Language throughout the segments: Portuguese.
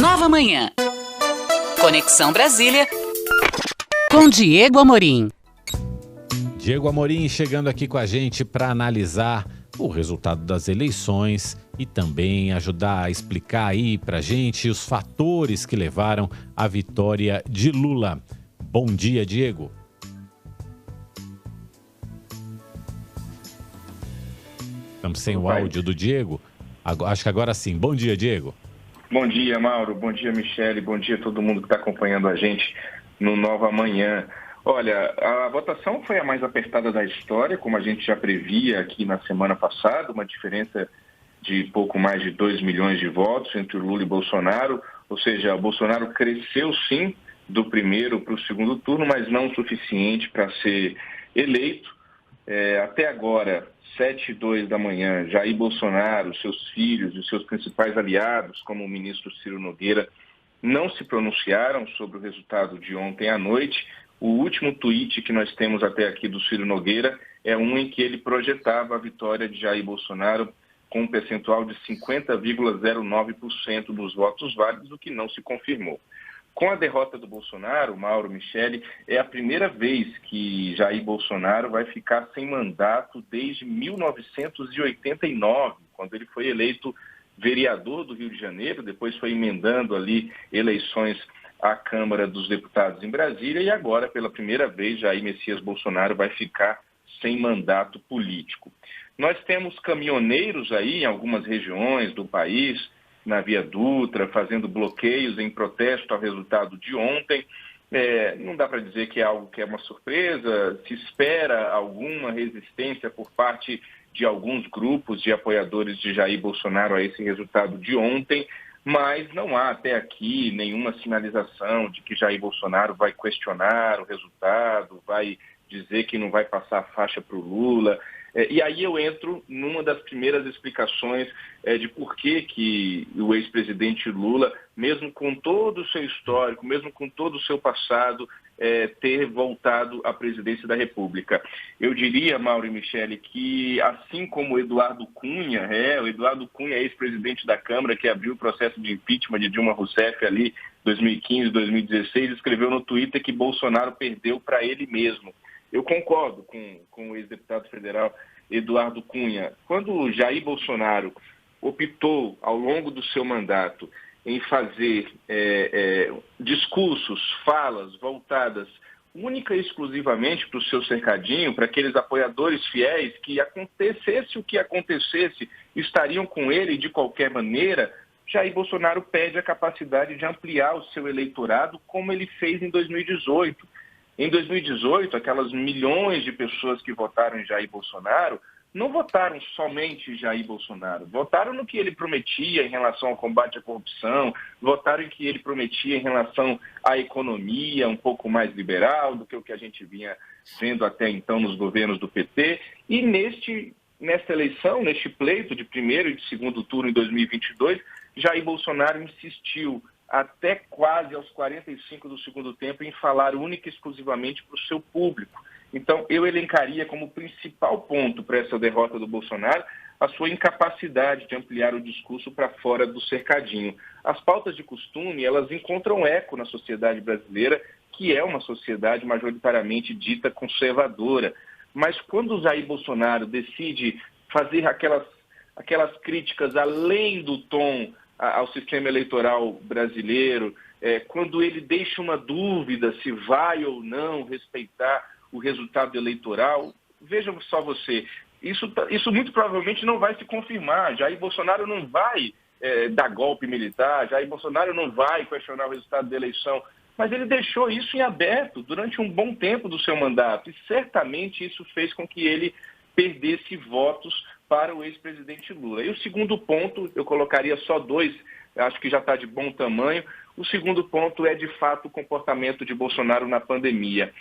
Nova Manhã. Conexão Brasília com Diego Amorim. Diego Amorim chegando aqui com a gente para analisar o resultado das eleições e também ajudar a explicar aí para a gente os fatores que levaram à vitória de Lula. Bom dia, Diego. Estamos sem o áudio do Diego. Acho que agora sim. Bom dia, Diego. Bom dia, Mauro. Bom dia, Michele. Bom dia a todo mundo que está acompanhando a gente no Nova Manhã. Olha, a votação foi a mais apertada da história, como a gente já previa aqui na semana passada, uma diferença de pouco mais de 2 milhões de votos entre o Lula e Bolsonaro, ou seja, o Bolsonaro cresceu sim do primeiro para o segundo turno, mas não o suficiente para ser eleito. Até agora, 7h02 da manhã, Jair Bolsonaro, seus filhos e seus principais aliados, como o ministro Ciro Nogueira, não se pronunciaram sobre o resultado de ontem à noite. O último tweet que nós temos até aqui do Ciro Nogueira é um em que ele projetava a vitória de Jair Bolsonaro com um percentual de 50,09% dos votos válidos, o que não se confirmou. Com a derrota do Bolsonaro, Mauro, Michele, é a primeira vez que Jair Bolsonaro vai ficar sem mandato desde 1989, quando ele foi eleito vereador do Rio de Janeiro, depois foi emendando ali eleições à Câmara dos Deputados em Brasília e agora, pela primeira vez, Jair Messias Bolsonaro vai ficar sem mandato político. Nós temos caminhoneiros aí em algumas regiões do país, na Via Dutra, fazendo bloqueios em protesto ao resultado de ontem. Não dá para dizer que é algo que é uma surpresa, se espera alguma resistência por parte de alguns grupos de apoiadores de Jair Bolsonaro a esse resultado de ontem, mas não há até aqui nenhuma sinalização de que Jair Bolsonaro vai questionar o resultado, vai dizer que não vai passar a faixa para o Lula. E aí eu entro numa das primeiras explicações de por que o ex-presidente Lula, mesmo com todo o seu histórico, mesmo com todo o seu passado, ter voltado à presidência da República. Eu diria, Mauro e Michele, que assim como o Eduardo Cunha, ex-presidente da Câmara, que abriu o processo de impeachment de Dilma Rousseff ali 2015, 2016, escreveu no Twitter que Bolsonaro perdeu para ele mesmo. Eu concordo com o ex-deputado federal Eduardo Cunha. Quando Jair Bolsonaro optou, ao longo do seu mandato, em fazer discursos, falas voltadas única e exclusivamente para o seu cercadinho, para aqueles apoiadores fiéis que, acontecesse o que acontecesse, estariam com ele de qualquer maneira, Jair Bolsonaro perde a capacidade de ampliar o seu eleitorado, como ele fez em 2018. Em 2018, aquelas milhões de pessoas que votaram em Jair Bolsonaro não votaram somente em Jair Bolsonaro, votaram no que ele prometia em relação ao combate à corrupção, votaram em que ele prometia em relação à economia um pouco mais liberal do que o que a gente vinha vendo até então nos governos do PT. E nesta eleição, neste pleito de primeiro e de segundo turno em 2022, Jair Bolsonaro insistiu até quase aos 45 do segundo tempo em falar única e exclusivamente para o seu público. Então, eu elencaria como principal ponto para essa derrota do Bolsonaro a sua incapacidade de ampliar o discurso para fora do cercadinho. As pautas de costume, elas encontram eco na sociedade brasileira, que é uma sociedade majoritariamente dita conservadora. Mas quando o Jair Bolsonaro decide fazer aquelas críticas além do tom ao sistema eleitoral brasileiro, quando ele deixa uma dúvida se vai ou não respeitar o resultado eleitoral, veja só você, isso muito provavelmente não vai se confirmar. Jair Bolsonaro não vai dar golpe militar, Jair Bolsonaro não vai questionar o resultado da eleição, mas ele deixou isso em aberto durante um bom tempo do seu mandato e certamente isso fez com que ele perdesse votos para o ex-presidente Lula. E o segundo ponto, eu colocaria só 2, acho que já está de bom tamanho. O segundo ponto é, de fato, o comportamento de Bolsonaro na pandemia.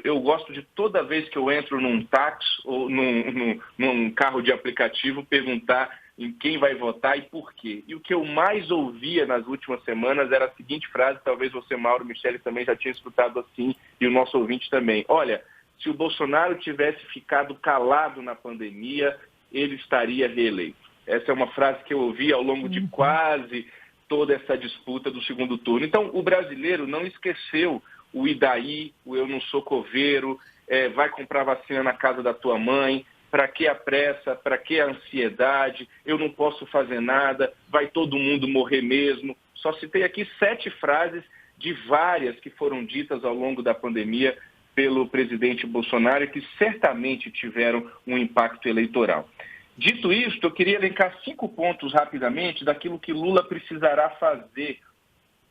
Eu gosto de, toda vez que eu entro num táxi ou num carro de aplicativo, perguntar em quem vai votar e por quê. E o que eu mais ouvia nas últimas semanas era a seguinte frase, talvez você, Mauro, Michele, também já tinha escutado assim, e o nosso ouvinte também. Olha, se o Bolsonaro tivesse ficado calado na pandemia, ele estaria reeleito. Essa é uma frase que eu ouvi ao longo de quase toda essa disputa do segundo turno. Então, o brasileiro não esqueceu o e daí, o eu não sou coveiro, vai comprar vacina na casa da tua mãe, para que a pressa, para que a ansiedade, eu não posso fazer nada, vai todo mundo morrer mesmo. Só citei aqui 7 frases de várias que foram ditas ao longo da pandemia pelo presidente Bolsonaro e que certamente tiveram um impacto eleitoral. Dito isto, eu queria elencar 5 pontos rapidamente daquilo que Lula precisará fazer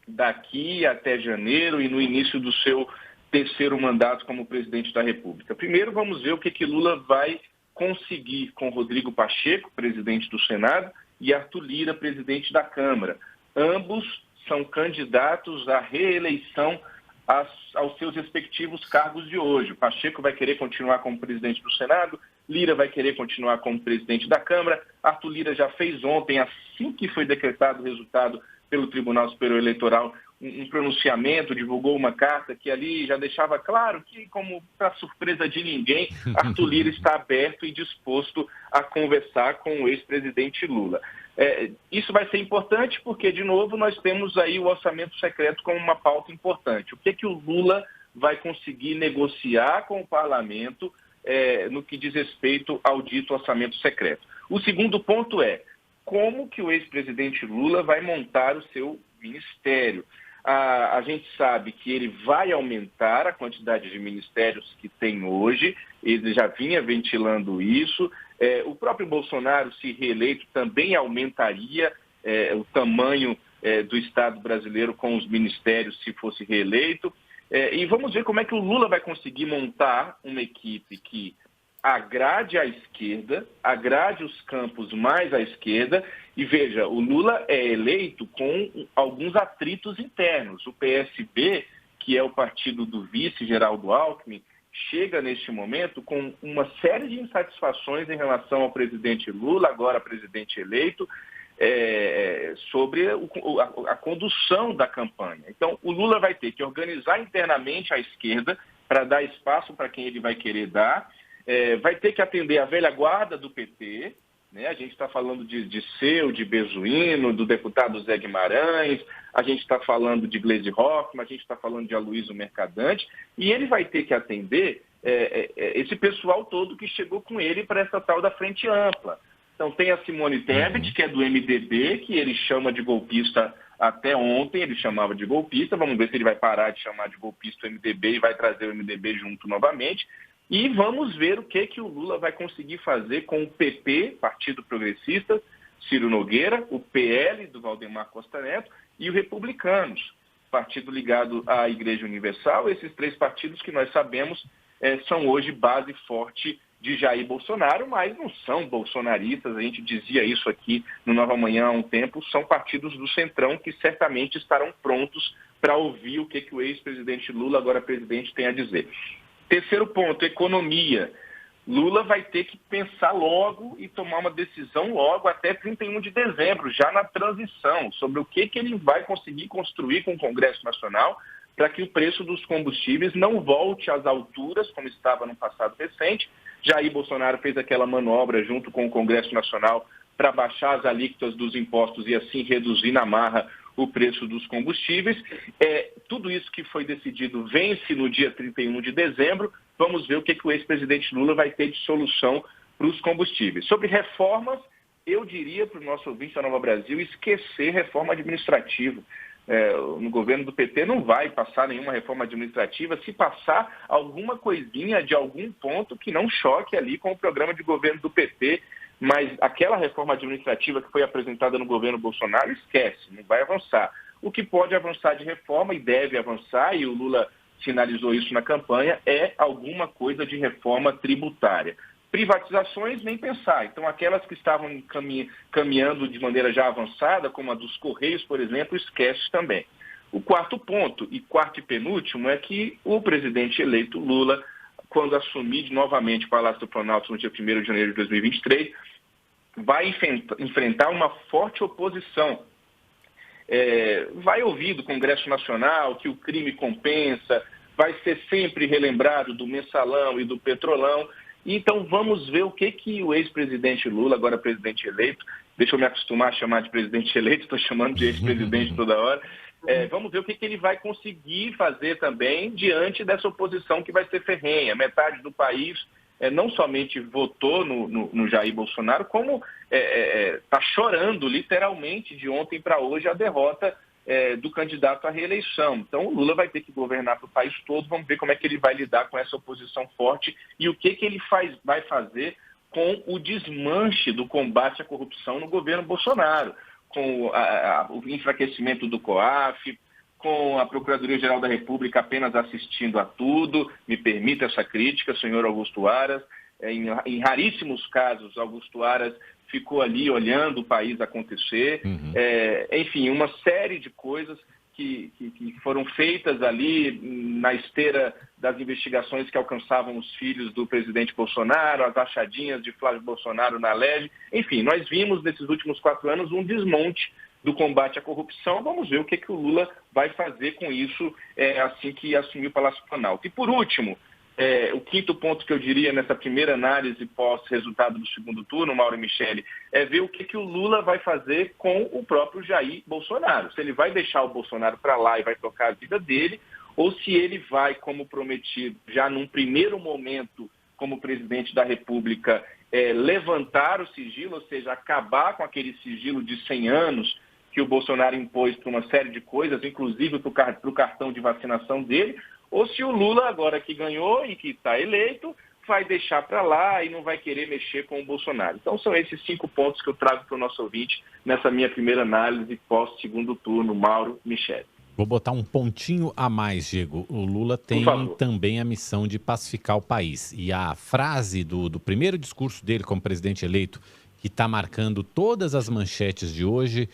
daqui até janeiro e no início do seu terceiro mandato como presidente da República. Primeiro, vamos ver o que Lula vai conseguir com Rodrigo Pacheco, presidente do Senado, e Arthur Lira, presidente da Câmara. Ambos são candidatos à reeleição aos seus respectivos cargos de hoje. O Pacheco vai querer continuar como presidente do Senado, Lira vai querer continuar como presidente da Câmara. Arthur Lira já fez ontem, assim que foi decretado o resultado pelo Tribunal Superior Eleitoral, um pronunciamento, divulgou uma carta que ali já deixava claro que, como para surpresa de ninguém, Arthur Lira está aberto e disposto a conversar com o ex-presidente Lula. Isso vai ser importante porque, de novo, nós temos aí o orçamento secreto como uma pauta importante. O que o Lula vai conseguir negociar com o parlamento no que diz respeito ao dito orçamento secreto? O segundo ponto é como que o ex-presidente Lula vai montar o seu ministério. A gente sabe que ele vai aumentar a quantidade de ministérios que tem hoje, ele já vinha ventilando isso. O próprio Bolsonaro, se reeleito, também aumentaria o tamanho do Estado brasileiro com os ministérios se fosse reeleito. E vamos ver como é que o Lula vai conseguir montar uma equipe que agrade a esquerda, agrade os campos mais à esquerda. E veja, o Lula é eleito com alguns atritos internos. O PSB, que é o partido do vice Geraldo Alckmin, chega neste momento com uma série de insatisfações em relação ao presidente Lula, agora presidente eleito, sobre a condução da campanha. Então, o Lula vai ter que organizar internamente a esquerda para dar espaço para quem ele vai querer dar, vai ter que atender a velha guarda do PT, né? A gente está falando de Seu, de Bezuino, do deputado Zé Guimarães, a gente está falando de Gleisi Hoffmann, a gente está falando de Aloysio Mercadante, e ele vai ter que atender esse pessoal todo que chegou com ele para essa tal da frente ampla. Então tem a Simone Tebet, que é do MDB, que ele chama de golpista até ontem, ele chamava de golpista, vamos ver se ele vai parar de chamar de golpista o MDB e vai trazer o MDB junto novamente. E vamos ver o que o Lula vai conseguir fazer com o PP, Partido Progressista, Ciro Nogueira, o PL do Valdemar Costa Neto e o Republicanos, partido ligado à Igreja Universal. Esses 3 partidos que nós sabemos são hoje base forte de Jair Bolsonaro, mas não são bolsonaristas, a gente dizia isso aqui no Nova Manhã há um tempo, são partidos do Centrão que certamente estarão prontos para ouvir o que o ex-presidente Lula, agora presidente, tem a dizer. Terceiro ponto, economia. Lula vai ter que pensar logo e tomar uma decisão logo até 31 de dezembro, já na transição, sobre o que ele vai conseguir construir com o Congresso Nacional para que o preço dos combustíveis não volte às alturas como estava no passado recente. Jair Bolsonaro fez aquela manobra junto com o Congresso Nacional para baixar as alíquotas dos impostos e assim reduzir na marra o preço dos combustíveis. Tudo isso que foi decidido vence no dia 31 de dezembro. Vamos ver o que o ex-presidente Lula vai ter de solução para os combustíveis. Sobre reformas, eu diria para o nosso ouvinte da Nova Brasil esquecer reforma administrativa. No governo do PT não vai passar nenhuma reforma administrativa, se passar alguma coisinha de algum ponto que não choque ali com o programa de governo do PT, mas aquela reforma administrativa que foi apresentada no governo Bolsonaro, esquece, não vai avançar. O que pode avançar de reforma e deve avançar, e o Lula sinalizou isso na campanha, é alguma coisa de reforma tributária. Privatizações, nem pensar. Então, aquelas que estavam caminhando de maneira já avançada, como a dos Correios, por exemplo, esquece também. O quarto ponto, e quarto e penúltimo, é que o presidente eleito Lula, quando assumir novamente o Palácio do Planalto no dia 1º de janeiro de 2023, vai enfrentar uma forte oposição. Vai ouvir do Congresso Nacional que o crime compensa, vai ser sempre relembrado do mensalão e do petrolão. Então vamos ver o que o ex-presidente Lula, agora presidente eleito, deixa eu me acostumar a chamar de presidente eleito, estou chamando de ex-presidente toda hora. Vamos ver o que ele vai conseguir fazer também diante dessa oposição que vai ser ferrenha. Metade do país não somente votou no Jair Bolsonaro, como está chorando literalmente de ontem para hoje a derrota do candidato à reeleição. Então o Lula vai ter que governar para o país todo. Vamos ver como é que ele vai lidar com essa oposição forte e o que ele vai fazer com o desmanche do combate à corrupção no governo Bolsonaro, com o enfraquecimento do COAF, com a Procuradoria-Geral da República apenas assistindo a tudo. Me permita essa crítica, senhor Augusto Aras. Em raríssimos casos, Augusto Aras ficou ali olhando o país acontecer. Enfim, uma série de coisas que foram feitas ali na esteira das investigações que alcançavam os filhos do presidente Bolsonaro, as rachadinhas de Flávio Bolsonaro na LEG. Enfim, nós vimos nesses últimos 4 anos um desmonte do combate à corrupção. Vamos ver o que o Lula vai fazer com isso assim que assumir o Palácio Planalto. E por último, o quinto ponto que eu diria nessa primeira análise pós-resultado do segundo turno, Mauro e Michele, é ver o que o Lula vai fazer com o próprio Jair Bolsonaro. Se ele vai deixar o Bolsonaro para lá e vai tocar a vida dele, ou se ele vai, como prometido, já num primeiro momento, como presidente da República, levantar o sigilo, ou seja, acabar com aquele sigilo de 100 anos que o Bolsonaro impôs para uma série de coisas, inclusive para o cartão de vacinação dele, ou se o Lula, agora que ganhou e que está eleito, vai deixar para lá e não vai querer mexer com o Bolsonaro. Então são esses 5 pontos que eu trago para o nosso ouvinte nessa minha primeira análise pós-segundo turno, Mauro, Michele. Vou botar um pontinho a mais, Diego. O Lula tem também a missão de pacificar o país. E a frase do primeiro discurso dele como presidente eleito, que está marcando todas as manchetes de hoje,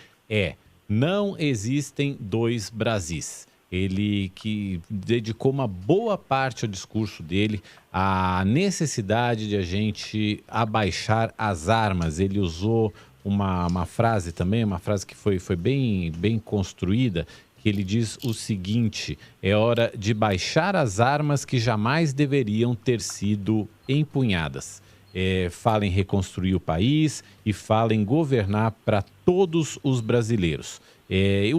não existem 2 Brasis. Ele que dedicou uma boa parte ao discurso dele à necessidade de a gente abaixar as armas. Ele usou uma frase também, uma frase que foi bem construída, que ele diz o seguinte: é hora de baixar as armas que jamais deveriam ter sido empunhadas. Fala em reconstruir o país e fala em governar para todos os brasileiros.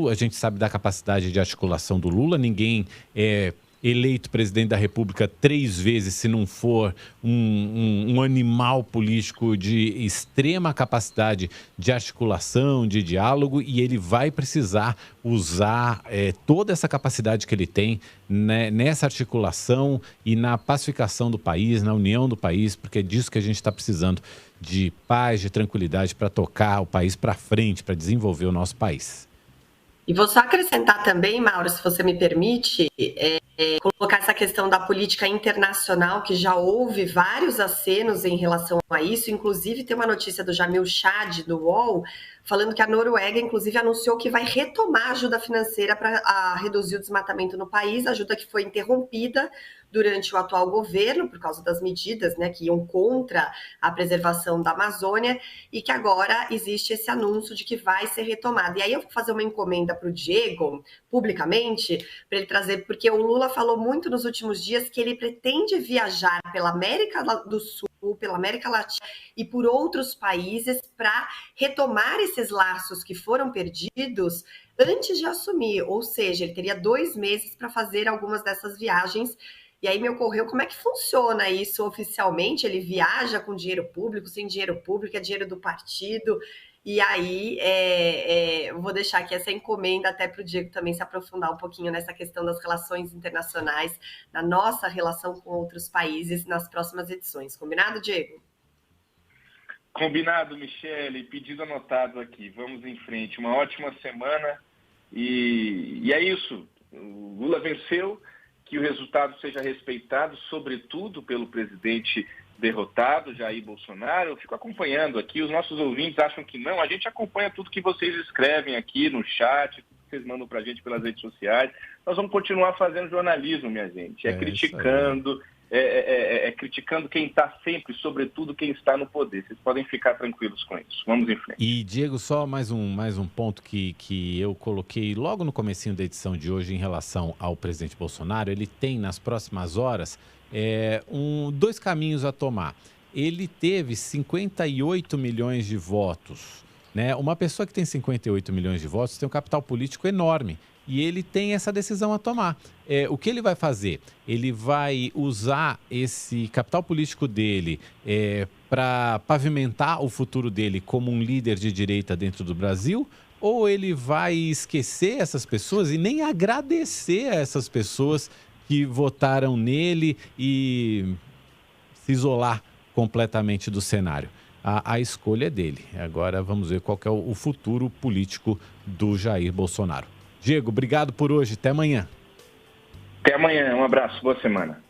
A gente sabe da capacidade de articulação do Lula. Ninguém é eleito presidente da República 3 vezes se não for um animal político de extrema capacidade de articulação, de diálogo, e ele vai precisar usar toda essa capacidade que ele tem, né, nessa articulação e na pacificação do país, na união do país, porque é disso que a gente está precisando, de paz, de tranquilidade para tocar o país para frente, para desenvolver o nosso país. E vou só acrescentar também, Mauro, se você me permite, colocar essa questão da política internacional, que já houve vários acenos em relação a isso. Inclusive, tem uma notícia do Jamil Chad, do UOL, falando que a Noruega, inclusive, anunciou que vai retomar ajuda financeira para reduzir o desmatamento no país, ajuda que foi interrompida durante o atual governo, por causa das medidas, né, que iam contra a preservação da Amazônia, e que agora existe esse anúncio de que vai ser retomado. E aí eu vou fazer uma encomenda para o Diego, publicamente, para ele trazer, porque o Lula falou muito nos últimos dias que ele pretende viajar pela América do Sul, pela América Latina e por outros países para retomar esses laços que foram perdidos antes de assumir, ou seja, ele teria 2 meses para fazer algumas dessas viagens. E aí me ocorreu como é que funciona isso oficialmente. Ele viaja com dinheiro público, sem dinheiro público, é dinheiro do partido. E aí eu vou deixar aqui essa encomenda até para o Diego também se aprofundar um pouquinho nessa questão das relações internacionais, na nossa relação com outros países nas próximas edições. Combinado, Diego? Combinado, Michele. Pedido anotado aqui. Vamos em frente. Uma ótima semana. E é isso. O Lula venceu. Que o resultado seja respeitado, sobretudo pelo presidente derrotado, Jair Bolsonaro. Eu fico acompanhando aqui, os nossos ouvintes acham que não, a gente acompanha tudo que vocês escrevem aqui no chat, tudo que vocês mandam pra gente pelas redes sociais. Nós vamos continuar fazendo jornalismo, minha gente, criticando, criticando quem está sempre, sobretudo quem está no poder. Vocês podem ficar tranquilos com isso. Vamos em frente. E, Diego, só mais um ponto que eu coloquei logo no comecinho da edição de hoje em relação ao presidente Bolsonaro. Ele tem, nas próximas horas, 2 caminhos a tomar. Ele teve 58 milhões de votos né? Uma pessoa que tem 58 milhões de votos tem um capital político enorme. E ele tem essa decisão a tomar. O que ele vai fazer? Ele vai usar esse capital político dele para pavimentar o futuro dele como um líder de direita dentro do Brasil? Ou ele vai esquecer essas pessoas e nem agradecer a essas pessoas que votaram nele e se isolar completamente do cenário? A escolha é dele. Agora vamos ver qual que é o futuro político do Jair Bolsonaro. Diego, obrigado por hoje. Até amanhã. Até amanhã. Um abraço. Boa semana.